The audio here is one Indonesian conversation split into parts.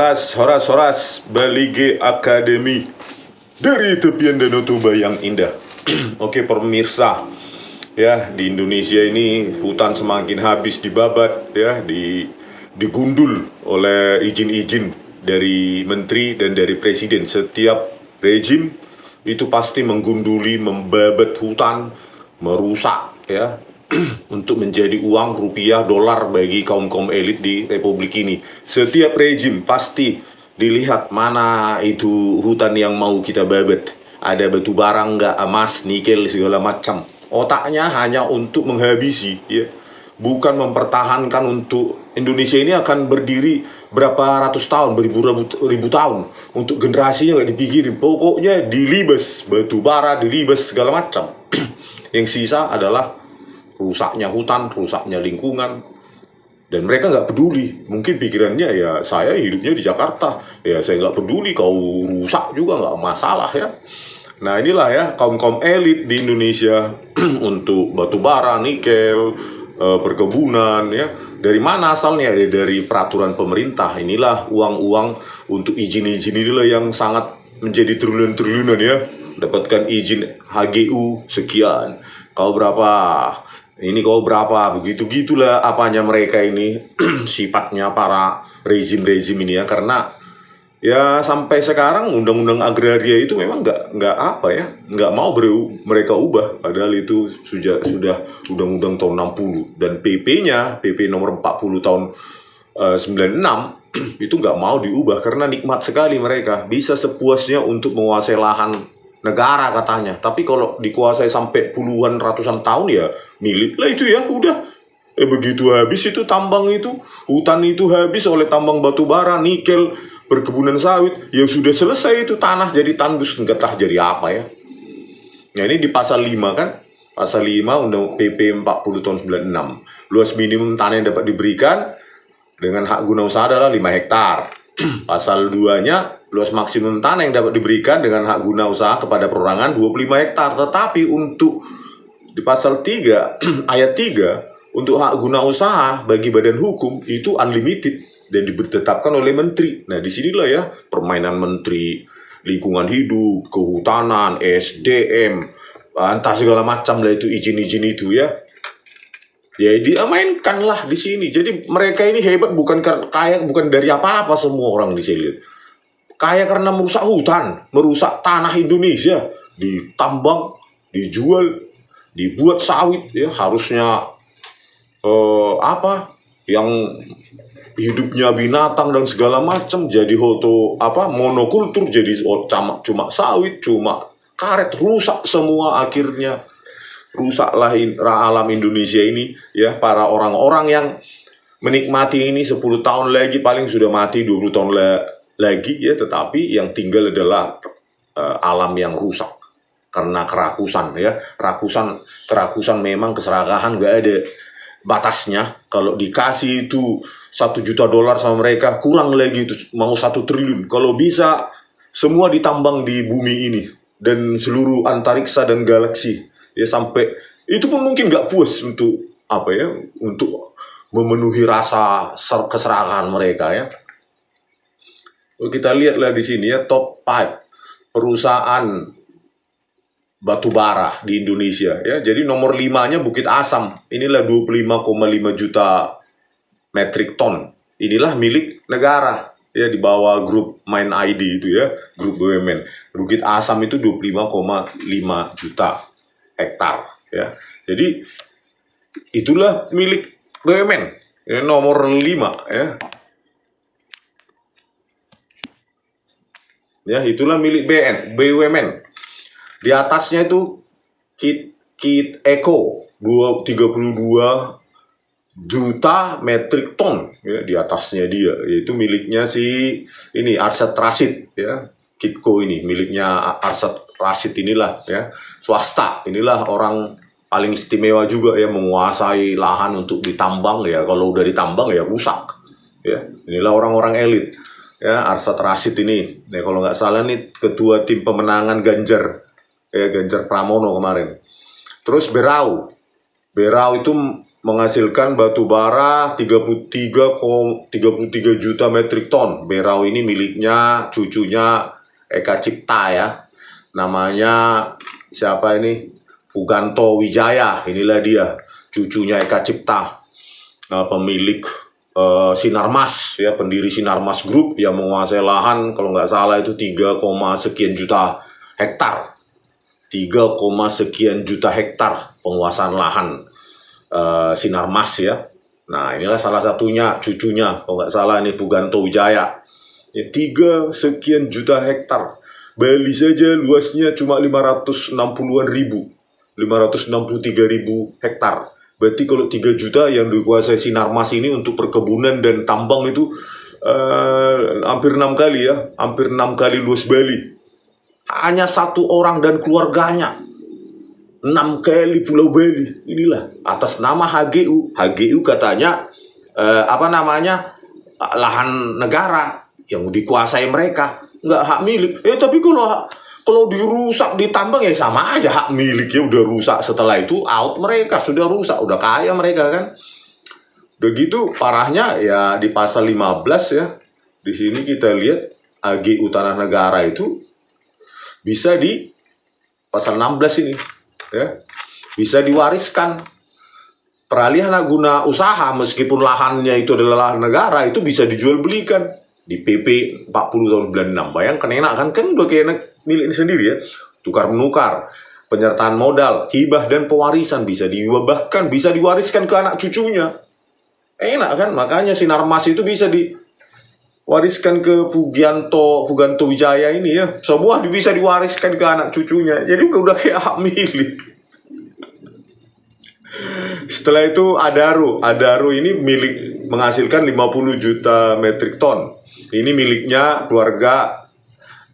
Horas, Balige Akademi dari tepian Danau Toba yang indah. Oke pemirsa, ya di Indonesia ini hutan semakin habis dibabat, ya digundul oleh izin-izin dari menteri dan dari presiden. Setiap rejim itu pasti menggunduli, membabat hutan, merusak, ya untuk menjadi uang rupiah dolar bagi kaum elit di republik ini. Setiap rejim pasti dilihat mana itu hutan yang mau kita babat, ada batu bara nggak, emas, nikel, segala macam. Otaknya hanya untuk menghabisi, ya, bukan mempertahankan. Untuk Indonesia ini akan berdiri berapa ratus tahun, beribu tahun. Untuk generasinya nggak dipikirin, pokoknya dilibas batu bara, dilibas segala macam. Yang sisa adalah rusaknya hutan, rusaknya lingkungan, dan mereka nggak peduli. Mungkin pikirannya, ya saya hidupnya di Jakarta, ya saya nggak peduli kau rusak juga nggak masalah, ya. Nah inilah ya kaum elit di Indonesia untuk batu bara, nikel, perkebunan, ya. Dari mana asalnya? Ya, dari peraturan pemerintah. Inilah uang-uang untuk izin-izin inilah yang sangat menjadi triliun-triliunan, ya. Dapatkan izin HGU sekian, kau berapa, ini kau berapa, begitu-gitulah apanya mereka ini. Sifatnya para rezim-rezim ini, ya. Karena ya sampai sekarang undang-undang agraria itu memang nggak mau mereka ubah, padahal itu sudah undang-undang tahun 60 dan PP nomor 40 tahun 96 itu nggak mau diubah karena nikmat sekali mereka bisa sepuasnya untuk menguasai lahan negara katanya. Tapi kalau dikuasai sampai puluhan ratusan tahun, ya milik lah itu, ya udah. Begitu habis itu tambang itu, hutan itu habis oleh tambang batu bara, nikel, perkebunan sawit, ya sudah selesai itu, tanah jadi tandus, entah jadi apa, ya. Nah ini di pasal 5 kan, pasal 5 undang PP 40 tahun 96, luas minimum tanah yang dapat diberikan dengan hak guna usaha adalah 5 hektar. Pasal 2-nya, luas maksimum tanah yang dapat diberikan dengan hak guna usaha kepada perorangan 25 hektar. Tetapi untuk di pasal 3 ayat 3 untuk hak guna usaha bagi badan hukum itu unlimited dan ditetapkan oleh menteri. Nah disinilah ya permainan menteri lingkungan hidup, kehutanan, SDM, entah segala macam lah itu izin-izin itu, ya. Ya diamainkanlah di sini. Jadi mereka ini hebat bukan kaya, bukan dari apa-apa semua orang di sini. Kaya karena merusak hutan, merusak tanah Indonesia, ditambang, dijual, dibuat sawit, ya harusnya yang hidupnya binatang dan segala macam jadi monokultur, jadi cuma sawit, cuma karet, rusak semua akhirnya. Rusaklah alam Indonesia ini, ya. Para orang-orang yang menikmati ini 10 tahun lagi paling sudah mati, 20 tahun lagi, ya. Tetapi yang tinggal adalah alam yang rusak karena kerakusan, ya. Kerakusan memang, keserakahan gak ada batasnya. Kalau dikasih itu 1 juta dolar sama mereka, kurang lagi itu mau 1 triliun. Kalau bisa semua ditambang di bumi ini dan seluruh antariksa dan galaksi, ya, sampai itu pun mungkin nggak puas untuk untuk memenuhi rasa keserakahan mereka, ya. Kita lihatlah di sini, ya, top 5 perusahaan batu bara di Indonesia, ya. Jadi nomor 5-nya Bukit Asam, inilah 25,5 juta metrik ton. Inilah milik negara, ya, di bawah grup Main ID itu, ya, grup BUMN. Bukit Asam itu 25,5 juta hektar, ya. Jadi itulah milik BUMN, ya, nomor 5, ya. Ya, itulah milik BUMN. Di atasnya itu Kit Eko 32 juta metrik ton, ya, di atasnya dia, yaitu miliknya si ini Arsyad Rashid, ya. Kitco ini miliknya Arsyad Rashid, inilah, ya, swasta. Inilah orang paling istimewa juga, ya, menguasai lahan untuk ditambang, ya. Kalau udah ditambang ya rusak, ya. Inilah orang-orang elit, ya. Arsyad Rashid ini, ya, kalau nggak salah nih ketua tim pemenangan Ganjar, ya, Ganjar Pramono kemarin. Terus Berau Berau itu menghasilkan batu bara 33 juta metrik ton. Berau ini miliknya cucunya Eka Cipta ya. Namanya siapa ini? Fuganto Wijaya. Inilah dia, cucunya Eka Cipta. Pemilik Sinarmas ya, pendiri Sinarmas Group yang menguasai lahan kalau nggak salah itu 3, sekian juta hektar. 3, sekian juta hektar penguasaan lahan Sinarmas ya. Nah inilah salah satunya cucunya kalau nggak salah ini Fuganto Wijaya ya, 3 sekian juta hektar. Bali saja luasnya cuma 563.000 hektar. Berarti kalau 3 juta yang dikuasai Sinarmas ini untuk perkebunan dan tambang itu hampir 6 kali ya, hampir 6 kali luas Bali. Hanya 1 orang dan keluarganya 6 kali Pulau Bali. Inilah atas nama HGU. HGU katanya lahan negara yang dikuasai mereka, nggak hak milik. Tapi kalau dirusak ditambang ya sama aja, hak miliknya udah rusak. Setelah itu out mereka, sudah rusak, udah kaya mereka kan. Begitu parahnya ya di pasal 15 ya. Di sini kita lihat HGU tanah negara itu bisa di pasal 16 ini ya, bisa diwariskan. Peralihan guna usaha meskipun lahannya itu adalah lahan negara itu bisa dijual belikan di PP 40 tahun 96. Bayangkan enak kan udah kayak milik sendiri ya. Tukar menukar, penyertaan modal, hibah dan pewarisan bisa bahkan bisa diwariskan ke anak cucunya. Enak kan? Makanya Sinarmas itu bisa diwariskan ke Fuganto Wijaya ini ya. Semua bisa diwariskan ke anak cucunya. Jadi udah kayak hak milik. Setelah itu Adaro ini menghasilkan 50 juta metrik ton. Ini miliknya keluarga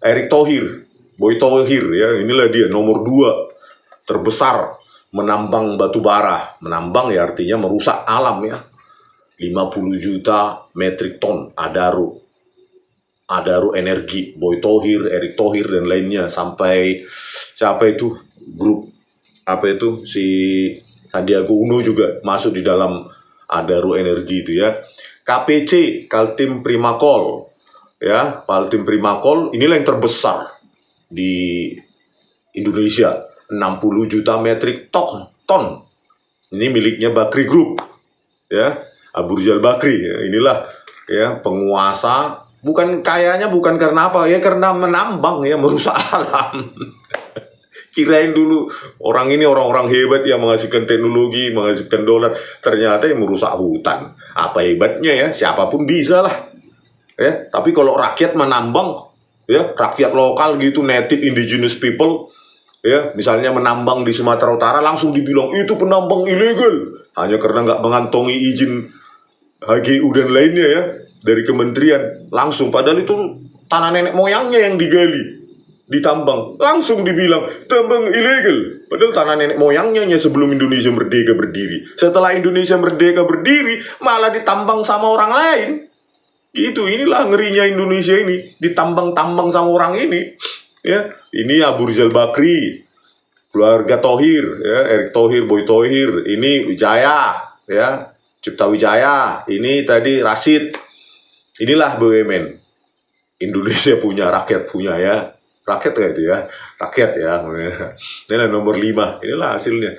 Erick Thohir, Boy Thohir ya. Inilah dia nomor 2 terbesar menambang batu bara. Menambang ya artinya merusak alam ya. 50 juta metrik ton Adaro Energi, Boy Thohir, Erick Thohir dan lainnya, sampai siapa itu grup si Sandiaga Uno juga masuk di dalam Adaro Energi itu ya. KPC, Kaltim Primakol ya, Kaltim Primakol inilah yang terbesar di Indonesia, 60 juta metrik ton. Ini miliknya Bakri Group ya, Abu Rizal Bakri ya. Inilah ya penguasa, bukan karena apa ya, karena menambang ya, merusak alam. Kirain dulu orang-orang hebat yang menghasilkan teknologi, menghasilkan dolar, ternyata yang merusak hutan. Apa hebatnya ya? Siapapun bisa lah. Ya, tapi kalau rakyat menambang, ya rakyat lokal gitu, native indigenous people, ya misalnya menambang di Sumatera Utara, langsung dibilang itu penambang ilegal hanya karena nggak mengantongi izin HGU dan lainnya ya dari kementerian. Langsung, padahal itu tanah nenek moyangnya yang digali, ditambang, langsung dibilang tambang ilegal. Padahal tanah nenek moyangnya sebelum Indonesia merdeka berdiri. Setelah Indonesia merdeka berdiri, malah ditambang sama orang lain. Gitu, inilah ngerinya Indonesia ini, ditambang-tambang sama orang ini. Ya, ini Abu Rizal Bakri, keluarga Thohir, ya, Erick Thohir, Boy Thohir, ini Wijaya, ya, Cipta Wijaya, ini tadi Rashid. Inilah BUMN. Indonesia punya, rakyat punya ya. Rakyat gak itu ya? Rakyat ya. Ini nomor 5. Inilah hasilnya.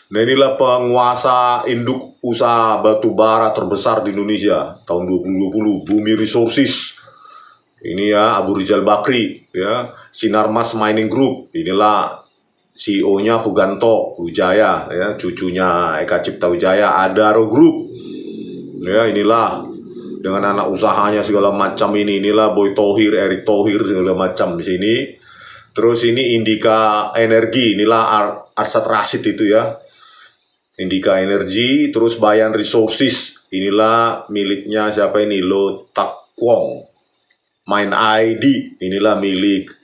Nah inilah penguasa induk usaha batu bara terbesar di Indonesia tahun 2020, Bumi Resources. Ini ya Abu Rizal Bakri ya, Sinarmas Mining Group. Inilah CEO-nya Fuganto Wijaya ya, cucunya Eka Cipta Wijaya, Adaro Group. Ya inilah dengan anak usahanya segala macam ini. Inilah Boy Thohir, Erick Thohir segala macam di sini. Terus ini Indika Energi, inilah Arsad Rashid itu ya. Indika Energi, terus Bayan Resources, inilah miliknya siapa ini? Lo Tak Kwong. Mine ID, inilah milik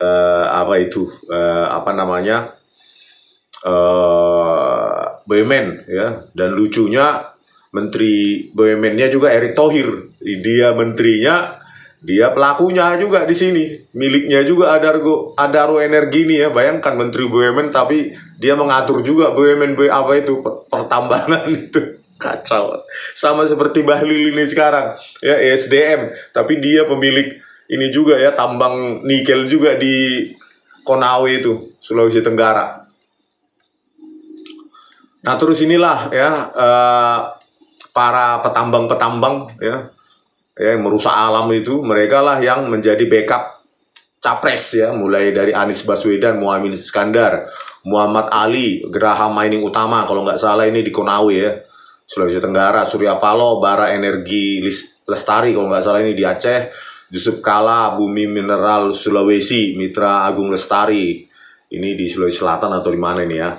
BUMN ya. Dan lucunya Menteri BUMN-nya juga Erick Thohir. Dia menterinya Dia pelakunya juga di sini, miliknya juga Adaro Energi ini ya. Bayangkan Menteri BUMN tapi dia mengatur juga BUMN apa itu pertambangan itu. Kacau. Sama seperti Bahlil ini sekarang ya, ESDM, tapi dia pemilik ini juga ya, tambang nikel juga di Konawe itu, Sulawesi Tenggara. Nah terus inilah ya para petambang-petambang ya yang merusak alam itu, mereka lah yang menjadi backup capres ya, mulai dari Anies Baswedan, Muhaimin Iskandar, Muhammad Ali, Geraha Mining Utama kalau nggak salah ini di Konawe ya, Sulawesi Tenggara, Surya Paloh, Bara Energi Lestari kalau nggak salah ini di Aceh, Yusuf Kala, Bumi Mineral Sulawesi, Mitra Agung Lestari ini di Sulawesi Selatan atau di mana ini ya.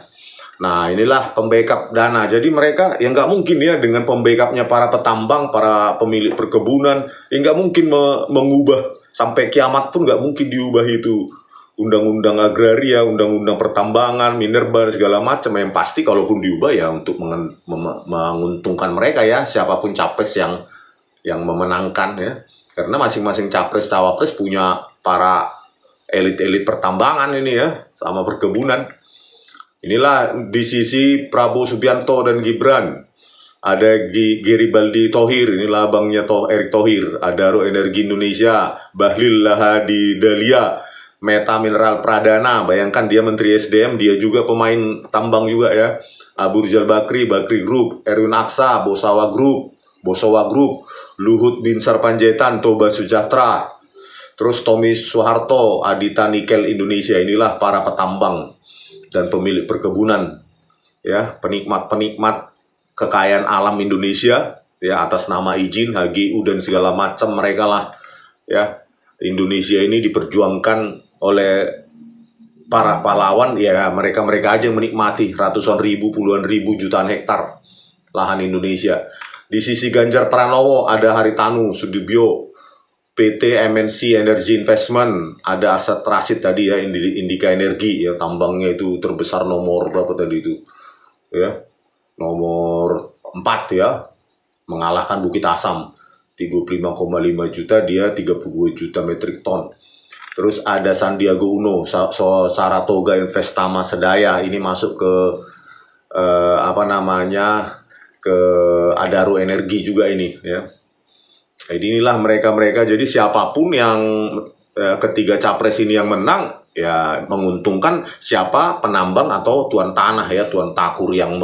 Nah inilah pembackup dana. Jadi mereka yang nggak mungkin ya dengan pembackupnya para petambang, para pemilik perkebunan, yang nggak mungkin mengubah sampai kiamat pun nggak mungkin diubah itu undang-undang agraria, undang-undang pertambangan, minerba segala macam. Yang pasti kalaupun diubah ya untuk menguntungkan mereka ya, siapapun capres yang memenangkan ya. Karena masing-masing capres cawapres punya para elit-elit pertambangan ini ya, sama perkebunan. Inilah di sisi Prabowo Subianto dan Gibran. Ada Geribaldi Thohir, inilah abangnya Erick Thohir. Adaro Energi Indonesia, Bahlil Lahadi Dahlia, Meta Mineral Pradana. Bayangkan dia Menteri SDM, dia juga pemain tambang juga ya. Abu Rizal Bakri, Bakri Group, Erwin Aksa, Bosawa Group, Luhut Binsar Panjaitan, Toba Sejahtera. Terus Tommy Soeharto, Adita Nikel Indonesia. Inilah para petambang dan pemilik perkebunan ya, penikmat kekayaan alam Indonesia ya, atas nama izin HGU dan segala macam mereka lah ya. Indonesia ini diperjuangkan oleh para pahlawan ya, mereka aja yang menikmati ratusan ribu, puluhan ribu, jutaan hektar lahan Indonesia. Di sisi Ganjar Pranowo ada Haritanu Sudibyo, PT MNC Energy Investment, ada Aset Rasid tadi ya, Indika Energi ya, tambangnya itu terbesar nomor berapa tadi itu ya, nomor 4 ya, mengalahkan Bukit Asam 35,5 juta, dia 32 juta metrik ton. Terus ada Sandiaga Uno, Saratoga Investama Sedaya, ini masuk ke ke Adaro Energi juga ini ya. Jadi inilah mereka. Jadi siapapun yang ketiga capres ini yang menang ya, menguntungkan siapa penambang atau tuan tanah ya, tuan takur yang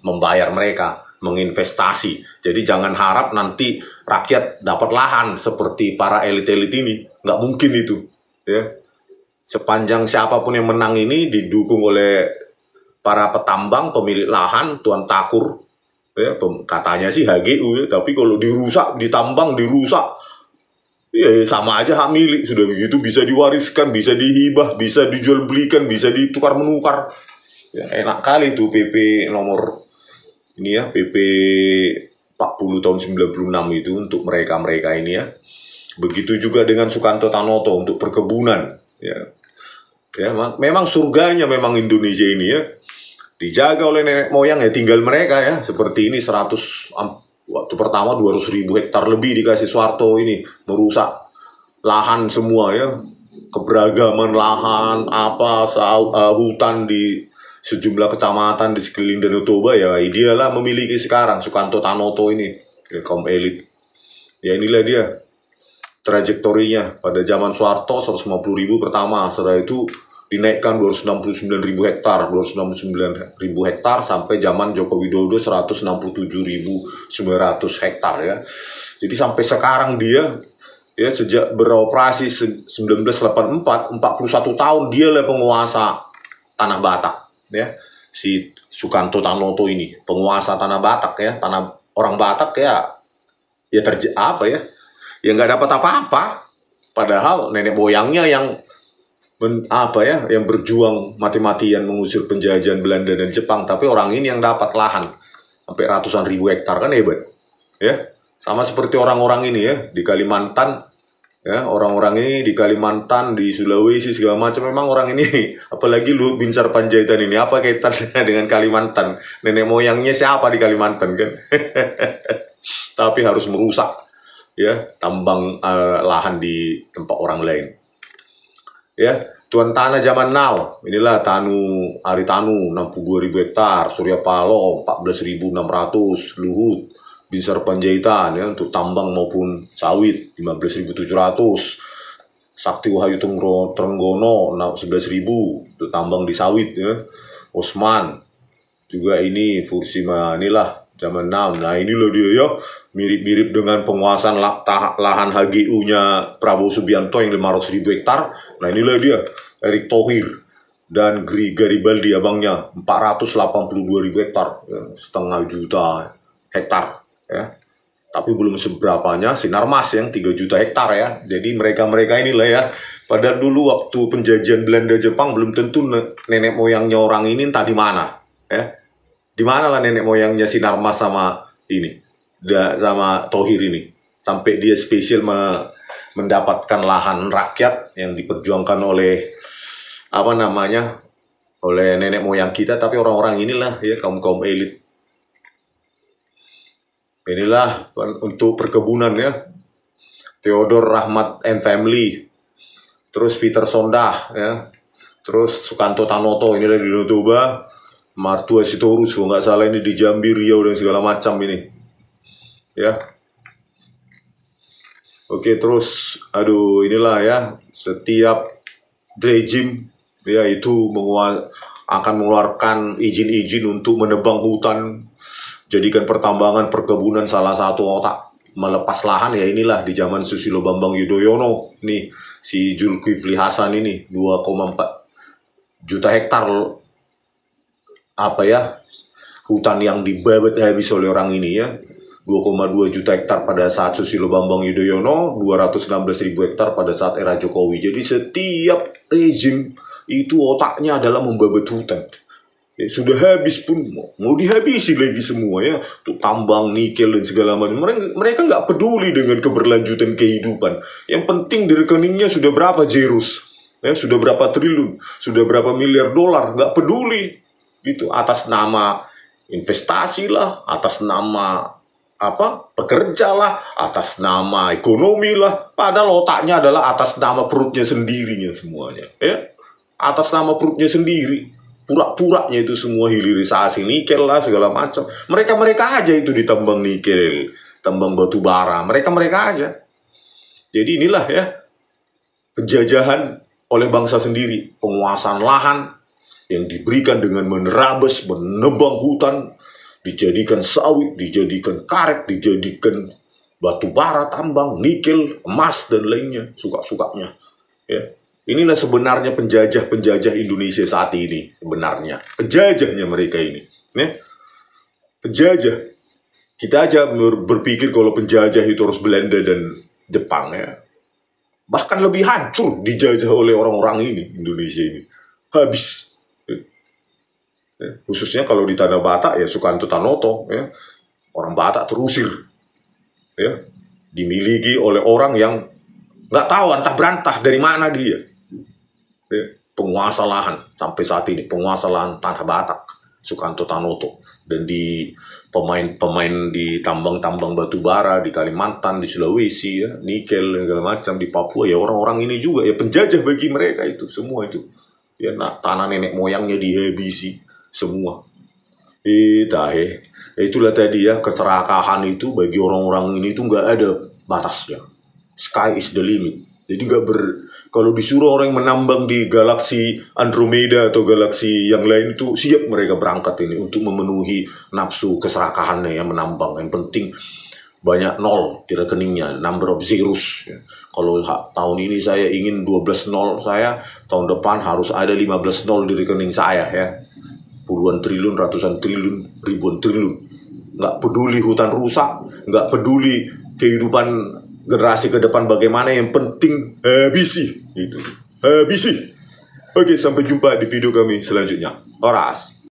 membayar mereka, menginvestasi. Jadi jangan harap nanti rakyat dapat lahan seperti para elit-elit ini, nggak mungkin itu ya. Sepanjang siapapun yang menang ini didukung oleh para petambang, pemilik lahan, tuan takur ya, katanya sih HGU ya, tapi kalau dirusak, ditambang dirusak ya sama aja hak milik. Sudah begitu bisa diwariskan, bisa dihibah, bisa dijual belikan, bisa ditukar menukar ya, enak kali tuh PP nomor ini ya, PP 40 tahun 96 itu untuk mereka ini ya. Begitu juga dengan Sukanto Tanoto untuk perkebunan ya. Ya memang surganya memang Indonesia ini ya, dijaga oleh nenek moyang ya, tinggal mereka ya. Seperti ini 100, waktu pertama 200.000 hektar lebih dikasih Soeharto ini, merusak lahan semua ya, keberagaman lahan hutan di sejumlah kecamatan di sekeliling Danau Toba ya. Idealah memiliki sekarang Sukanto Tanoto ini ya, kaum elit ya. Inilah dia trajektorinya. Pada zaman Soeharto 150.000 pertama, setelah itu dinaikkan 269.000 hektar, 269.000 hektar sampai zaman Joko Widodo 167.900 hektar ya. Jadi sampai sekarang dia ya, sejak beroperasi 1984, 41 tahun dia lah penguasa tanah Batak ya. Si Sukanto Tanoto ini penguasa tanah Batak ya, tanah orang Batak ya. Ya ya nggak dapat apa-apa. Padahal nenek moyangnya yang yang berjuang mati-matian mengusir penjajahan Belanda dan Jepang, tapi orang ini yang dapat lahan sampai ratusan ribu hektar, kan hebat ya. Sama seperti orang-orang ini ya di Kalimantan ya, orang-orang ini di Kalimantan, di Sulawesi segala macam. Memang orang ini apalagi Luhut Binsar Panjaitan ini, apa kaitannya dengan Kalimantan? Nenek moyangnya siapa di Kalimantan kan? Tapi harus merusak ya tambang lahan di tempat orang lain. Ya, tuan tanah zaman now, inilah Haritanu 62.000 hektar, Surya Paloh 14.600, Luhut, Binsar Panjaitan ya untuk tambang maupun sawit 15.700, Sakti Wahyu Trenggono 11.000 untuk tambang di sawit ya, Osman juga ini Fursima inilah zaman now. Nah inilah dia ya, mirip-mirip dengan penguasaan lahan HGU-nya Prabowo Subianto yang 500.000 hektar. Nah inilah dia, Erick Thohir dan Garibaldi abangnya 482.000 hektar, ya, setengah juta hektar ya. Tapi belum seberapanya Sinarmas yang 3 juta hektar ya. Jadi mereka-mereka inilah ya, padahal dulu waktu penjajahan Belanda Jepang belum tentu nenek moyangnya orang ini entah di mana ya. Di mana lah nenek moyangnya Sinarmas sama ini, sama Thohir ini, sampai dia spesial mendapatkan lahan rakyat yang diperjuangkan oleh apa namanya, oleh nenek moyang kita, tapi orang-orang inilah ya kaum elit. Inilah untuk perkebunan ya, Theodore Rahmat and Family, terus Peter Sondah ya, terus Sukanto Tanoto inilah di Toba, Martua Sitorus kalau nggak salah ini di Jambi, Riau dan segala macam ini ya. Oke, terus aduh inilah ya, setiap rejim ya itu akan mengeluarkan izin-izin untuk menebang hutan, jadikan pertambangan perkebunan salah satu otak melepas lahan ya. Inilah di zaman Susilo Bambang Yudhoyono nih, si Zulkifli Hasan ini 2,4 juta hektar apa ya, hutan yang dibabat habis oleh orang ini ya. 2,2 juta hektar pada saat Susilo Bambang Yudhoyono, 216.000 hektar pada saat era Jokowi. Jadi setiap rezim itu otaknya adalah membabat hutan. Ya, sudah habis pun mau dihabisi lagi semua ya, untuk tambang nikel dan segala macam. Mereka nggak peduli dengan keberlanjutan kehidupan. Yang penting di rekeningnya sudah berapa zeros, ya, sudah berapa triliun, sudah berapa miliar dolar, nggak peduli gitu. Atas nama investasi lah, atas nama apa pekerja lah, atas nama ekonomi lah. Padahal otaknya adalah atas nama perutnya sendirinya semuanya, ya, atas nama perutnya sendiri. Pura-puranya itu semua hilirisasi nikel lah segala macam. Mereka aja itu ditambang nikel, tambang batu bara, mereka aja. Jadi inilah ya, penjajahan oleh bangsa sendiri, penguasaan lahan yang diberikan dengan menebang hutan, dijadikan sawit, dijadikan karet, dijadikan batu bara, tambang, nikel, emas dan lainnya, suka-sukanya ya. Inilah sebenarnya penjajah Indonesia saat ini, sebenarnya penjajahnya mereka ini ya. Penjajah. Kita aja berpikir kalau penjajah itu harus Belanda dan Jepang ya. Bahkan lebih hancur dijajah oleh orang-orang ini, Indonesia ini. Habis. Ya, khususnya kalau di Tanah Batak ya, Sukanto Tanoto ya. Orang Batak terusir. Ya. Dimiliki oleh orang yang nggak tahu antah berantah dari mana dia. Ya, penguasa lahan sampai saat ini, penguasa lahan Tanah Batak, Sukanto Tanoto. Dan di pemain di tambang-tambang batu bara di Kalimantan, di Sulawesi ya, nikel segala macam di Papua ya, orang-orang ini juga ya penjajah bagi mereka itu semua itu ya. Tanah nenek moyangnya dihabisi semua. Itulah tadi ya, keserakahan itu bagi orang-orang ini itu nggak ada batasnya. Sky is the limit. Jadi kalau disuruh orang yang menambang di galaksi Andromeda atau galaksi yang lain itu siap mereka berangkat ini untuk memenuhi nafsu keserakahannya yang menambang. Yang penting banyak nol di rekeningnya, number of zeros. Kalau tahun ini saya ingin 12 nol saya, tahun depan harus ada 15 nol di rekening saya ya. Puluhan triliun, ratusan triliun, ribuan triliun. Nggak peduli hutan rusak, nggak peduli kehidupan generasi ke depan bagaimana, yang penting habisi itu. Habisi. Oke, sampai jumpa di video kami selanjutnya. Horas.